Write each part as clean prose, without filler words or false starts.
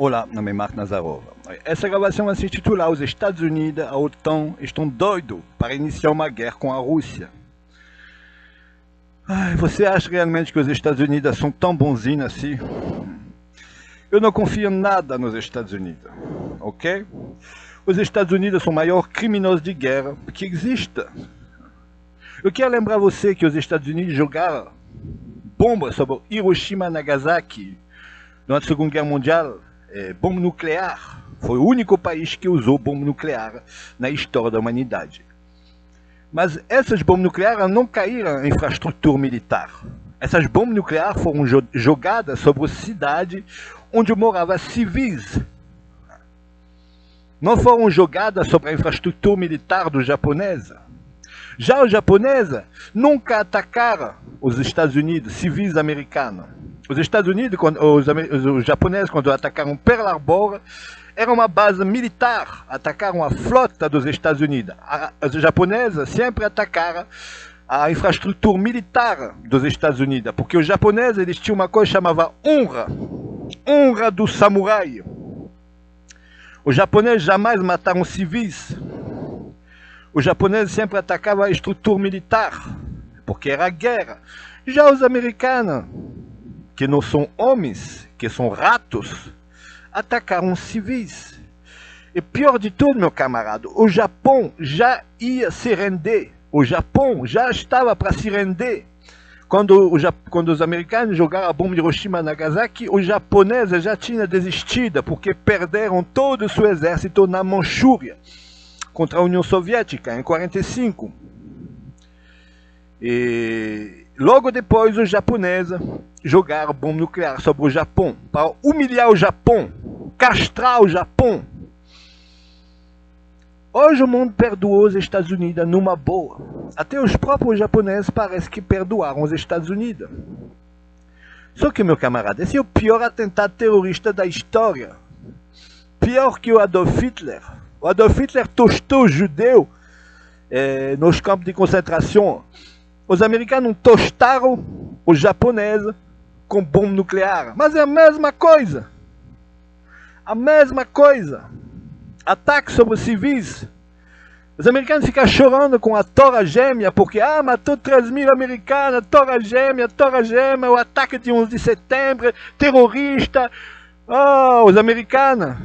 Olá, meu nome é Mark Nazarov. Essa gravação vai se intitular Os Estados Unidos, a OTAN, estão doidos para iniciar uma guerra com a Rússia. Você acha realmente que os Estados Unidos são tão bonzinhos assim? Eu não confio em nada nos Estados Unidos, ok? Os Estados Unidos são o maior criminoso de guerra que existe. Eu quero lembrar você que os Estados Unidos jogaram bombas sobre Hiroshima e Nagasaki durante a Segunda Guerra Mundial. Bomba nuclear. Foi o único país que usou bomba nuclear na história da humanidade. Mas essas bombas nucleares não caíram em infraestrutura militar. Essas bombas nucleares foram jogadas sobre a cidade onde moravam civis. Não foram jogadas sobre a infraestrutura militar dos japoneses. Já os japoneses nunca atacaram os Estados Unidos, civis americanos. Os Estados Unidos, os japoneses, quando atacaram Pearl Harbor, era uma base militar, atacaram a frota dos Estados Unidos. Os japoneses sempre atacaram a infraestrutura militar dos Estados Unidos, porque os japoneses eles tinham uma coisa que chamava honra do samurai. Os japoneses jamais mataram civis. Os japoneses sempre atacavam a estrutura militar, porque era guerra. Já os americanos, que não são homens, que são ratos, atacaram civis. E pior de tudo, meu camarada, o Japão já ia se render. O Japão já estava para se render. Quando os americanos jogaram a bomba de Hiroshima e Nagasaki, os japoneses já tinham desistido, porque perderam todo o seu exército na Manchúria, contra a União Soviética, em 1945. E logo depois os japoneses jogaram bomba nuclear sobre o Japão, para humilhar o Japão, castrar o Japão. Hoje o mundo perdoou os Estados Unidos numa boa. Até os próprios japoneses parece que perdoaram os Estados Unidos. Só que, meu camarada, esse é o pior atentado terrorista da história. Pior que o Adolf Hitler. O Adolf Hitler tostou os judeus nos campos de concentração. Os americanos tostaram os japoneses com bomba nuclear. Mas é a mesma coisa. A mesma coisa. Ataque sobre os civis. Os americanos ficam chorando com a Torre Gêmea, porque matou 3.000 americanos, Torre Gêmea, o ataque de 11 de setembro, terrorista. Os americanos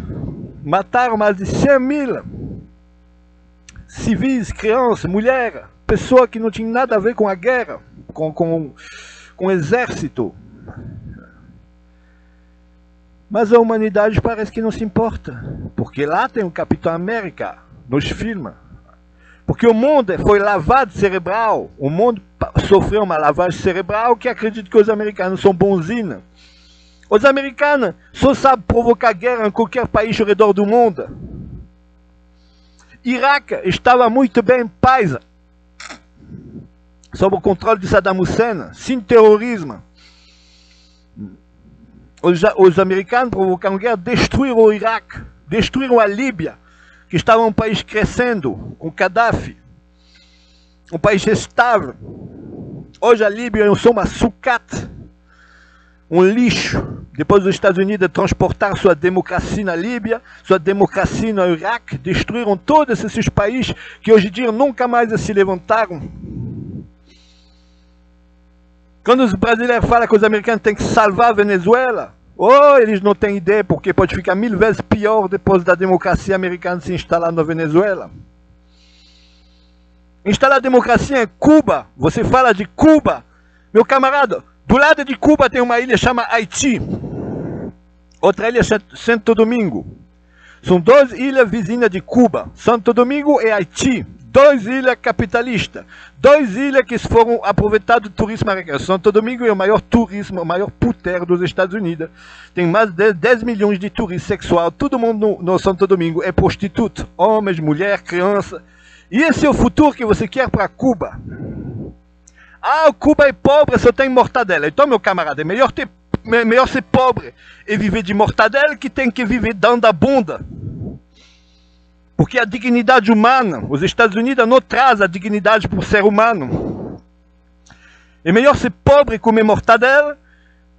mataram mais de 100.000 civis, crianças, mulheres, pessoas que não tinham nada a ver com a guerra, com o exército. Mas a humanidade parece que não se importa, porque lá tem o Capitão América nos filmes. Porque o mundo foi lavado cerebral, o mundo sofreu uma lavagem cerebral que acredita que os americanos são bonzinhos. Os americanos só sabem provocar guerra em qualquer país ao redor do mundo. Iraque estava muito bem em paz, sob o controle de Saddam Hussein, sem terrorismo. Os americanos provocaram guerra, destruíram o Iraque, destruíram a Líbia, que estava um país crescendo, com Gaddafi, um país estável. Hoje a Líbia é uma sucata, um lixo. Depois dos Estados Unidos transportar sua democracia na Líbia, sua democracia no Iraque, destruíram todos esses países que hoje em dia nunca mais se levantaram. Quando os brasileiros falam que os americanos têm que salvar a Venezuela, eles não têm ideia, porque pode ficar 1000 vezes pior depois da democracia americana se instalar na Venezuela. Instalar a democracia em Cuba, você fala de Cuba, meu camarada, do lado de Cuba tem uma ilha chamada Haiti, outra ilha Santo Domingo. São 2 ilhas vizinhas de Cuba, Santo Domingo e Haiti. 2 ilhas capitalistas, 2 ilhas que foram aproveitadas do turismo americano. Santo Domingo é o maior turismo, o maior puteiro dos Estados Unidos. Tem mais de 10 milhões de turistas sexuais. Todo mundo no Santo Domingo é prostituto. Homens, mulheres, crianças. E esse é o futuro que você quer para Cuba. Cuba é pobre, só tem mortadela. Então, meu camarada, é melhor ser pobre e viver de mortadela que tem que viver dando a bunda. Porque a dignidade humana, os Estados Unidos não trazem a dignidade para o ser humano. É melhor ser pobre e comer mortadela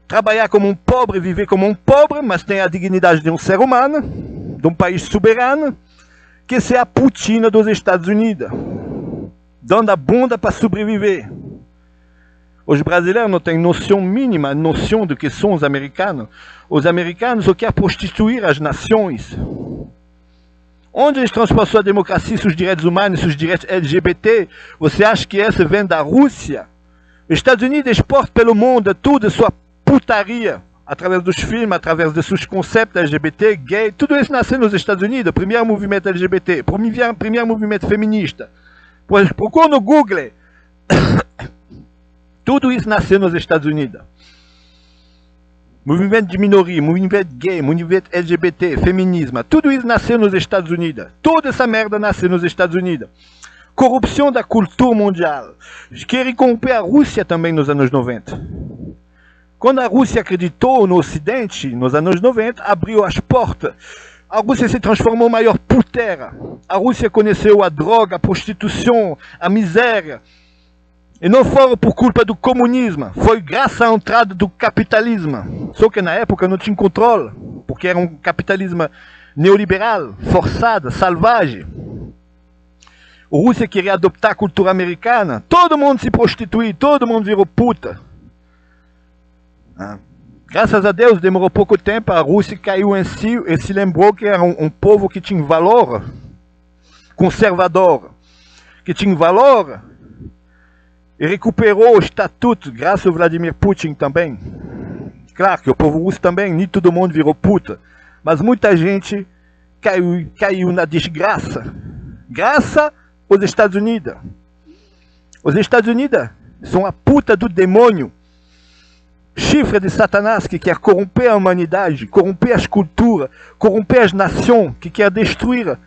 trabalhar como um pobre, viver como um pobre, mas tem a dignidade de um ser humano, de um país soberano, que é a Putina dos Estados Unidos, dando a bunda para sobreviver. Os brasileiros não têm noção mínima, noção do que são os americanos. Os americanos só querem prostituir as nações. Onde eles transpassam a democracia, os direitos humanos, os direitos LGBT, você acha que essa vem da Rússia? Os Estados Unidos exportam pelo mundo toda a sua putaria, através dos filmes, através dos seus conceitos LGBT, gay, tudo isso nasceu nos Estados Unidos, o primeiro movimento LGBT, o primeiro movimento feminista. Pois procura no Google. Tudo isso nasceu nos Estados Unidos. Movimento de minoria, movimento gay, movimento LGBT, feminismo, tudo isso nasceu nos Estados Unidos. Toda essa merda nasceu nos Estados Unidos. Corrupção da cultura mundial. Querem corromper a Rússia também nos anos 90. Quando a Rússia acreditou no Ocidente, nos anos 90, abriu as portas. A Rússia se transformou em maior putera. A Rússia conheceu a droga, a prostituição, a miséria. E não foi por culpa do comunismo, foi graças à entrada do capitalismo. Só que na época não tinha controle, porque era um capitalismo neoliberal, forçado, selvagem. A Rússia queria adoptar a cultura americana, todo mundo se prostituiu, todo mundo virou puta. Graças a Deus, demorou pouco tempo, a Rússia caiu em si e se lembrou que era um povo que tinha valor, conservador, que tinha valor, e recuperou o estatuto, graças ao Vladimir Putin também. Claro que o povo russo também, nem todo mundo virou puta, mas muita gente caiu na desgraça, graças aos Estados Unidos. Os Estados Unidos são a puta do demônio, chifre de Satanás, que quer corromper a humanidade, corromper as culturas, corromper as nações, que quer destruir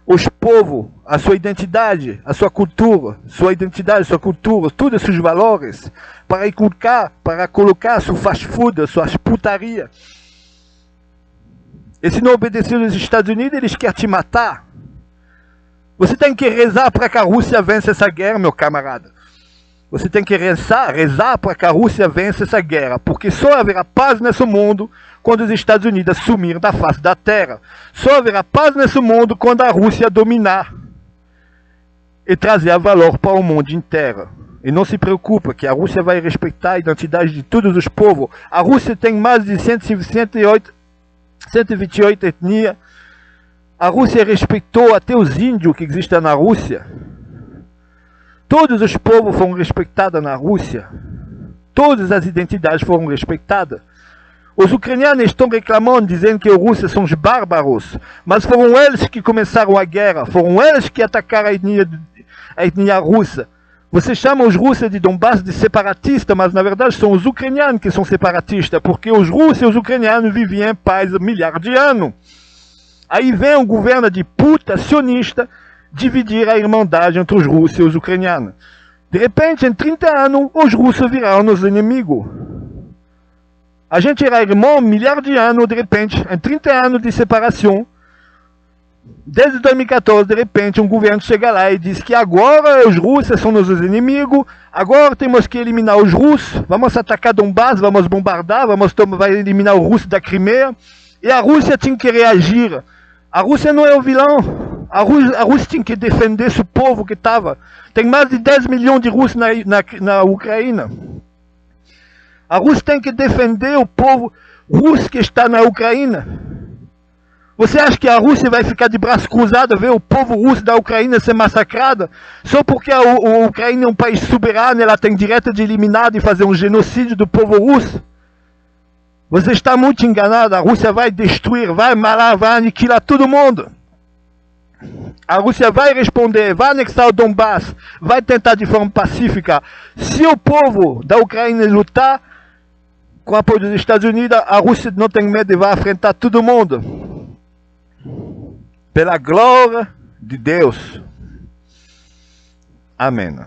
os povos, a sua identidade, a sua cultura, todos os seus valores, para colocar seu fast food, suas putarias. E se não obedecer aos Estados Unidos, eles querem te matar. Você tem que rezar para que a Rússia vença essa guerra, meu camarada. Você tem que rezar para que a Rússia vença essa guerra, porque só haverá paz nesse mundo quando os Estados Unidos sumirem da face da terra. Só haverá paz nesse mundo quando a Rússia dominar e trazer valor para o mundo inteiro. E não se preocupe que a Rússia vai respeitar a identidade de todos os povos. A Rússia tem mais de 128 etnias. A Rússia respeitou até os índios que existem na Rússia. Todos os povos foram respeitados na Rússia. Todas as identidades foram respeitadas. Os ucranianos estão reclamando, dizendo que os russos são os bárbaros, mas foram eles que começaram a guerra, foram eles que atacaram a etnia russa. Você chama os russos de Donbass de separatistas, mas na verdade são os ucranianos que são separatistas, porque os russos e os ucranianos viviam em paz há milhares de anos. Aí vem um governo de puta sionista dividir a irmandade entre os russos e os ucranianos. De repente, em 30 anos, os russos viraram os inimigos. A gente era irmão milhares de anos, de repente, em 30 anos de separação. Desde 2014, de repente, um governo chega lá e diz que agora os russos são nossos inimigos, agora temos que eliminar os russos, vamos atacar Donbass, vamos bombardar, vai eliminar os russos da Crimeia. E a Rússia tinha que reagir. A Rússia não é o vilão. A Rússia tinha que defender esse povo que estava. Tem mais de 10 milhões de russos na Ucrânia. A Rússia tem que defender o povo russo que está na Ucrânia. Você acha que a Rússia vai ficar de braço cruzado ver o povo russo da Ucrânia ser massacrado? Só porque a Ucrânia é um país soberano, ela tem direito de eliminar e fazer um genocídio do povo russo? Você está muito enganado. A Rússia vai destruir, vai malar, vai aniquilar todo mundo. A Rússia vai responder, vai anexar o Donbass, vai tentar de forma pacífica. Se o povo da Ucrânia lutar com o apoio dos Estados Unidos, a Rússia não tem medo e vai enfrentar todo mundo. Pela glória de Deus. Amém.